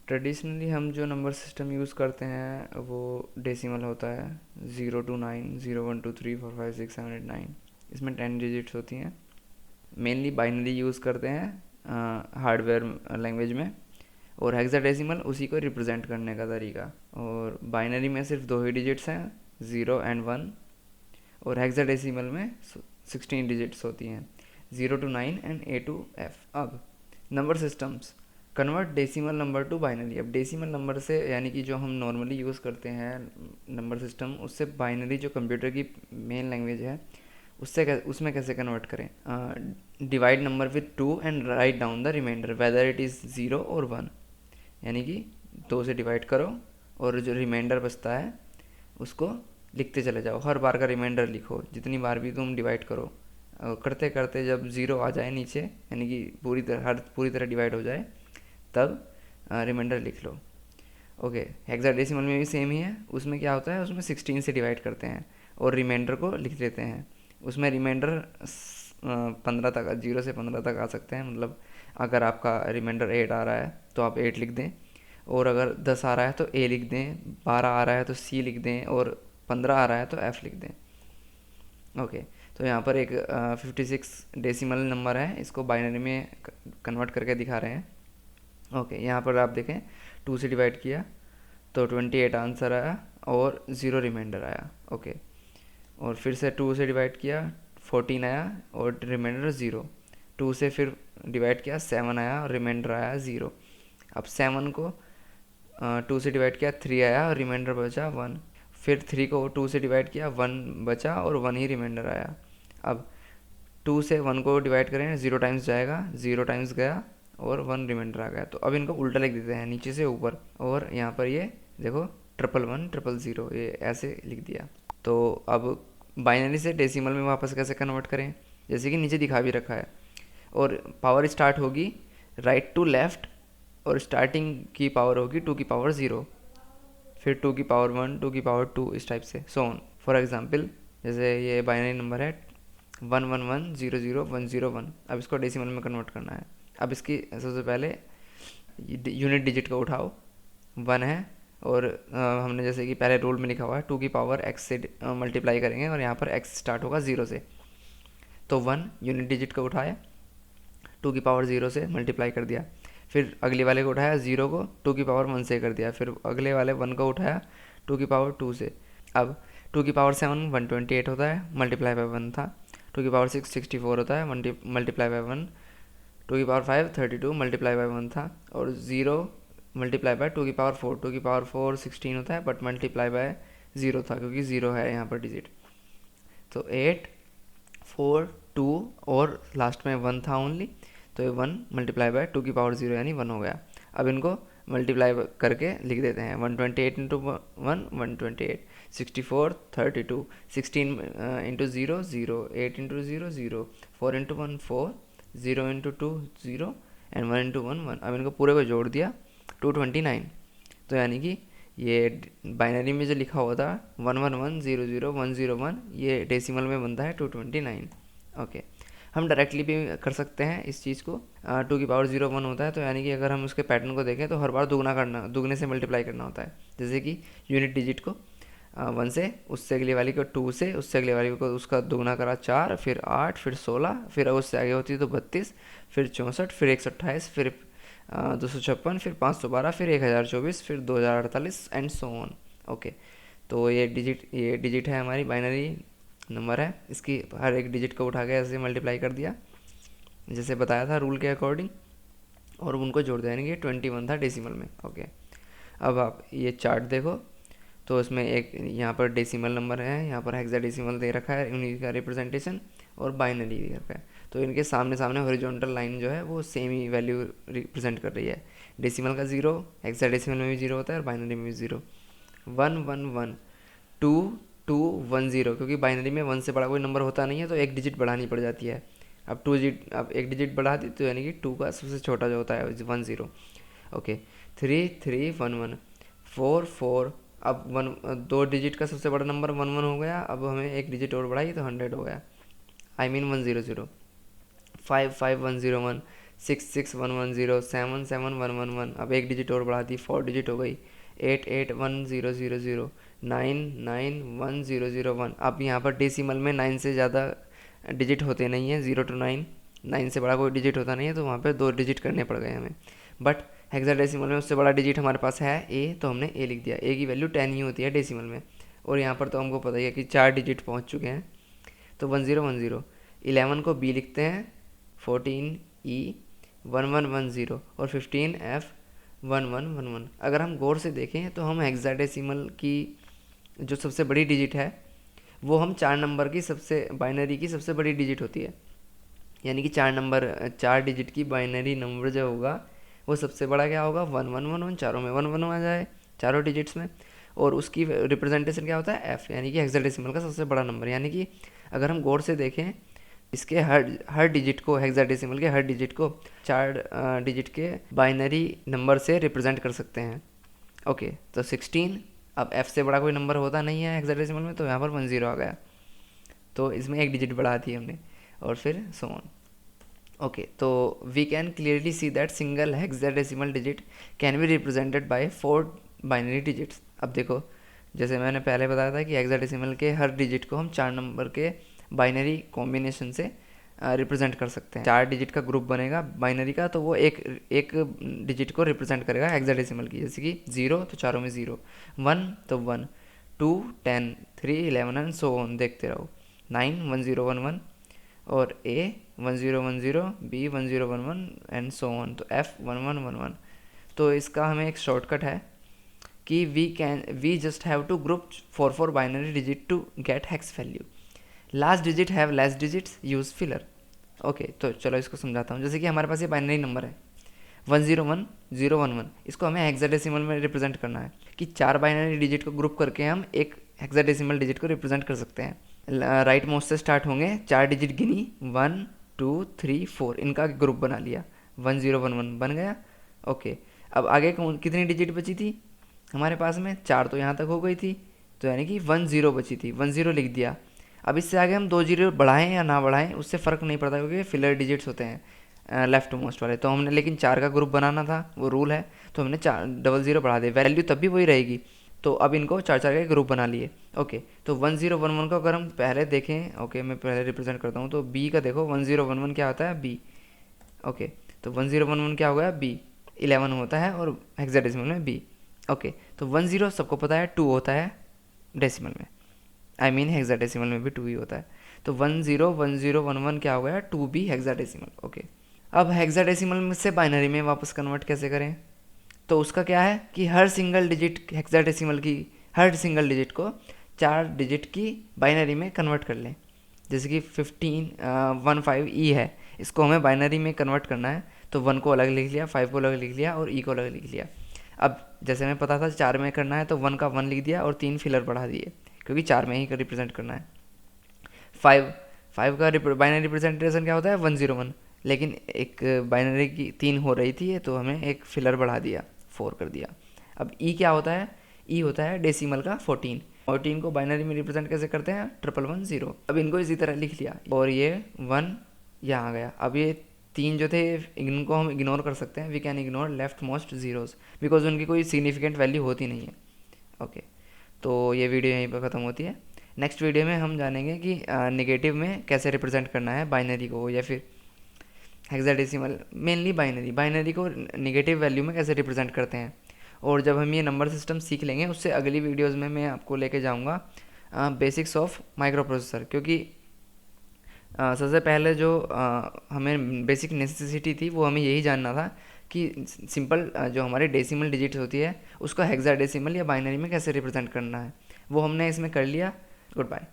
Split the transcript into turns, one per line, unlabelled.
Traditionally हम जो number system use करते हैं वो डेसिमल होता है। 0 to 9, 0 1 2 3 4 5 6 7 8 9, इसमें 10 डिजिट्स होती हैं। मेनली बाइनरी यूज़ करते हैं हार्डवेयर लैंग्वेज में, और हेक्साडेसिमल उसी को रिप्रेजेंट करने का तरीका। और बाइनरी में सिर्फ दो ही डिजिट्स हैं, 0 and 1, और हेक्साडेसिमल में 16 डिजिट्स होती हैं, 0 to 9 and A to F। अब number systems convert decimal number to binary. अब डेसिमल नंबर से, यानी कि जो हम नॉर्मली यूज़ करते हैं नंबर सिस्टम, उससे बाइनरी जो कंप्यूटर की मेन लैंग्वेज है उसमें कैसे कन्वर्ट करें। Divide number with 2 and write down the remainder whether it is 0 or 1। यानी कि 2 से डिवाइड करो और जो रिमाइंडर बचता है उसको लिखते चले जाओ। हर बार का रिमाइंडर लिखो, जितनी बार भी तुम डिवाइड करो। करते करते जब 0 आ जाए नीचे, यानी कि पूरी तरह डिवाइड हो जाए, तब रिमाइंडर लिख लो। ओके, हेक्साडेसिमल में भी सेम ही है। उसमें क्या होता है, उसमें 16 से डिवाइड करते हैं और रिमाइंडर को लिख देते हैं। उसमें रिमाइंडर 15 तक, 0 से 15 तक आ सकते हैं। मतलब अगर आपका रिमाइंडर 8 आ रहा है तो आप 8 लिख दें, और अगर 10 आ रहा है तो A लिख दें, 12 आ रहा है तो C लिख दें, और 15 आ रहा है तो F लिख दें। ओके, तो यहाँ पर एक 56 डेसिमल नंबर है, इसको बाइनरी में कन्वर्ट करके दिखा रहे हैं। ओके, यहाँ पर आप देखें 2 से डिवाइड किया तो 28 आंसर आया और 0 रिमाइंडर आया। ओके, और फिर से 2 से डिवाइड किया 14 आया और रिमाइंडर 0। 2 से फिर डिवाइड किया 7 आया और रिमाइंडर आया 0। अब 7 को 2 से डिवाइड किया 3 आया और रिमाइंडर बचा 1। फिर 3 को 2 से डिवाइड किया 1 बचा और 1 ही रिमाइंडर आया। अब 2 से 1 को डिवाइड करें, 0 टाइम्स जाएगा, 0 टाइम्स गया और 1 रिमाइंडर आ गया। तो अब इनको उल्टा लिख देते हैं, नीचे से ऊपर। और यहाँ पर ये देखो 111 000, ये ऐसे लिख दिया। तो अब बाइनरी से डेसिमल में वापस कैसे कन्वर्ट करें, जैसे कि नीचे दिखा भी रखा है। और पावर स्टार्ट होगी राइट टू लेफ़्ट, और स्टार्टिंग की पावर होगी 2 की पावर 0, फिर 2 की पावर 1, 2 की पावर 2, इस टाइप से सो ऑन। फॉर एग्जांपल, जैसे ये बाइनरी नंबर है 111 00101। अब इसको डेसिमल में कन्वर्ट करना है। अब इसकी सबसे पहले यूनिट डिजिट को उठाओ, 1 है, और हमने जैसे कि पहले रूल में लिखा हुआ है 2 की पावर x से मल्टीप्लाई करेंगे, और यहाँ पर x स्टार्ट होगा 0 से। तो 1 यूनिट डिजिट को उठाया, 2 की पावर 0 से मल्टीप्लाई कर दिया, फिर अगले वाले को उठाया 0 को 2 की पावर 1 से कर दिया, फिर अगले वाले 1 को उठाया 2 की पावर 2 से। अब 2 की पावर 7 128 होता है, मल्टीप्लाई बाय 1 था। 2 की पावर 6 64 होता है, मल्टीप्लाई बाय 1। 2 की पावर 5 32, मल्टीप्लाई बाय 1 था। और 0 मल्टीप्लाई बाय 2 की पावर 4, 2 की पावर 4 16 होता है, बट मल्टीप्लाई बाय 0 था क्योंकि 0 है यहाँ पर डिजिट। तो 8 4 2 और लास्ट में 1 था ओनली, तो ये 1 मल्टीप्लाई बाय 2 की पावर 0 यानी 1 हो गया। अब इनको मल्टीप्लाई करके लिख देते हैं, 128 into 1 128, 64 32, 16 into 0 0, 8 into 0 0, 4 into 1 4, 0 into 2 0, and 1 into 1 1। अब इनको पूरे को जोड़ दिया 229। तो यानी कि ये बाइनरी में जो लिखा हुआ था 111 00101, ये डेसिमल में बनता है 229। ओके, हम डायरेक्टली भी कर सकते हैं इस चीज़ को। 2 की पावर 0 1 होता है, तो यानी कि अगर हम उसके पैटर्न को देखें तो हर बार दुगने से मल्टीप्लाई करना होता है। जैसे कि यूनिट डिजिट को 1 से, उससे अगली वाली को 2 से, उससे अगली वाली को उसका दुगना करा 4, फिर 8, फिर 16, फिर उससे आगे होती है तो 32, फिर 64, फिर 128, फिर 256, फिर 512, फिर 1024, फिर 2048 एंड सो ऑन। ओके, तो ये डिजिट है, हमारी बाइनरी नंबर है। इसकी हर एक डिजिट को उठा के ऐसे मल्टीप्लाई कर दिया जैसे बताया था रूल के अकॉर्डिंग, और उनको जोड़ दिया, यानी कि 21 था डेसिमल में। ओके, अब आप ये चार्ट देखो, तो इसमें एक यहाँ पर डेसिमल नंबर है, यहाँ पर हेक्साडेसिमल दे रखा है, उन्हीं का रिप्रेजेंटेशन, और बाइनरी दे रखा है। तो इनके सामने सामने हॉरिजॉन्टल लाइन जो है वो सेम ही वैल्यू रिप्रेजेंट कर रही है। डेसिमल का 0, हेक्साडेसिमल में भी 0 होता है, और बाइनरी में भी 0। 1 1 1 2 2 1 0, क्योंकि बाइनरी में 1 से बड़ा कोई नंबर होता नहीं है, तो एक डिजिट बढ़ानी पड़ जाती है। अब एक डिजिट बढ़ा दी तो यानी कि 2 का सबसे छोटा जो होता है 1 0। ओके, 3 3 1 1 4 4। अब 2 डिजिट का सबसे बड़ा नंबर 1 1 हो गया, अब हमें एक डिजिट और बढ़ाई तो 100 हो गया, I mean 100। 5 5 1 0 1, 66110, 77111, अब एक डिजिट और बढ़ा दी, 4 डिजिट हो गई, 881000, 991001। अब यहाँ पर डेसिमल में 9 से ज़्यादा डिजिट होते नहीं हैं, 0 to 9, 9 से बड़ा कोई डिजिट होता नहीं है, तो वहाँ पे 2 डिजिट करने पड़ गए हमें। बट हेक्साडेसिमल में उससे बड़ा डिजिट हमारे पास है ए, तो हमने ए लिख दिया। ए की वैल्यू 10 ही होती है डेसिमल में, और यहाँ पर तो हमको पता ही है कि 4 डिजिट पहुँच चुके हैं, तो 1010। 11 को बी लिखते हैं, 14 ई 1110, और 15 एफ 1111। अगर हम गौर से देखें तो हम हेक्साडेसिमल की जो सबसे बड़ी डिजिट है वो हम 4 नंबर की सबसे बाइनरी की सबसे बड़ी डिजिट होती है, यानी कि 4 डिजिट की बाइनरी नंबर जो होगा वो सबसे बड़ा क्या होगा, 1111, चारों में 11 आ जाए, चारों डिजिट्स में। और उसकी रिप्रेजेंटेशन क्या होता है, एफ, यानी कि हेक्साडेसिमल का सबसे बड़ा नंबर। यानी कि अगर हम गौर से देखें इसके हर डिजिट को, हेक्साडेसिमल के हर डिजिट को 4 डिजिट के बाइनरी नंबर से रिप्रेजेंट कर सकते हैं। ओके, तो 16, अब एफ से बड़ा कोई नंबर होता नहीं है हेक्साडेसिमल में, तो यहाँ पर 10 आ गया, तो इसमें एक डिजिट बढ़ा दी हमने, और फिर सो ऑन। ओके, तो we can clearly see that single hexadecimal digit can be represented by 4 binary digits. अब देखो, जैसे मैंने पहले बताया था कि हेक्साडेसिमल के हर डिजिट को हम 4 नंबर के बाइनरी कॉम्बिनेशन से रिप्रेजेंट कर सकते हैं। 4 डिजिट का ग्रुप बनेगा बाइनरी का, तो वो एक डिजिट को रिप्रेजेंट करेगा हेक्साडेसिमल की, जैसे कि 0 तो चारों में 0, 1 तो 1, 2 10, 3 11 एंड सो ऑन, देखते रहो, 9 1011, और A 1010, B 1011 and so on, तो एफ 1111। तो इसका हमें एक शॉर्टकट है कि we just have to group 4 binary digit to get hex value. Last digit have less digits, use filler. Okay, तो चलो इसको समझाता हूँ। जैसे कि हमारे पास ये बाइनरी नंबर है 101011, इसको हमें हेक्साडेसिमल में रिप्रेजेंट करना है कि 4 बाइनरी डिजिट को ग्रुप करके हम एक हेक्साडेसिमल डिजिट को रिप्रेजेंट कर सकते हैं। राइट मोस्ट से स्टार्ट होंगे, 4 डिजिट गिनी, 1 2 3 4, इनका ग्रुप बना लिया, 1011 बन गया। ओके, अब आगे कितनी डिजिट बची थी हमारे पास में, 4 तो यहाँ तक हो गई थी, तो यानी कि 10 बची थी, 10 लिख दिया। अब इससे आगे हम 2 जीरो बढ़ाएं या ना बढ़ाएं उससे फ़र्क नहीं पड़ता, क्योंकि फिलर डिजिट्स होते हैं लेफ्ट मोस्ट वाले। तो हमने लेकिन 4 का ग्रुप बनाना था, वो रूल है, तो हमने 00 बढ़ा दिया, वैल्यू तब भी वही रहेगी। तो अब इनको 4 के ग्रुप बना लिए। ओके, तो 1011 को अगर हम पहले देखें, ओके मैं पहले रिप्रेजेंट करता हूँ, तो बी का देखो 1011 क्या होता है, बी। ओके, तो 1011 क्या हो गया, बी, 11 होता है और हेक्साडेसिमल में बी। ओके, तो 10 सबको पता है 2 होता है डेसिमल में, आई मीन हेक्साडेसिमल में भी 2 ही होता है। तो 101011 क्या हो गया, 2b हेक्साडेसिमल। ओके, अब हेक्साडेसिमल में से बाइनरी में वापस कन्वर्ट कैसे करें, तो उसका क्या है कि हर सिंगल डिजिट हेक्साडेसिमल की, हर सिंगल डिजिट को 4 डिजिट की बाइनरी में कन्वर्ट कर लें। जैसे कि 15 है, इसको हमें बाइनरी में कन्वर्ट करना है, तो 1 को अलग लिख लिया, 5 को अलग लिख लिया और ई को अलग लिख लिया। अब जैसे हमें पता था 4 में करना है, तो 1 का 1 लिख दिया और 3 फिलर बढ़ा दिए, क्योंकि 4 में ही का रिप्रेजेंट करना है। 5 का बाइनरी रिप्रेजेंटेशन क्या होता है, 101, लेकिन एक बाइनरी की 3 हो रही थी, तो हमें एक फिलर बढ़ा दिया, 4 कर दिया। अब ई क्या होता है, ई होता है डेसिमल का 14 को बाइनरी में रिप्रेजेंट कैसे करते हैं, 1110। अब इनको इसी तरह लिख लिया, और ये 1 यहाँ आ गया। अब ये 3 जो थे इनको हम इग्नोर कर सकते हैं, we can ignore leftmost zeros, because उनकी कोई सिग्निफिकेंट वैल्यू होती नहीं है। ओके, तो ये वीडियो यहीं पर ख़त्म होती है। नेक्स्ट वीडियो में हम जानेंगे कि नेगेटिव में कैसे रिप्रेजेंट करना है बाइनरी को, या फिर हेक्साडेसिमल, मेनली बाइनरी को नेगेटिव वैल्यू में कैसे रिप्रेजेंट करते हैं। और जब हम ये नंबर सिस्टम सीख लेंगे, उससे अगली वीडियोज़ में मैं आपको लेके जाऊँगा बेसिक्स ऑफ माइक्रो प्रोसेसर, क्योंकि सबसे पहले जो हमें बेसिक नेसेसिटी थी वो हमें यही जानना था कि सिंपल जो हमारी डेसिमल डिजिट होती है उसको हेक्साडेसिमल या बाइनरी में कैसे रिप्रेजेंट करना है, वो हमने इसमें कर लिया। Good bye.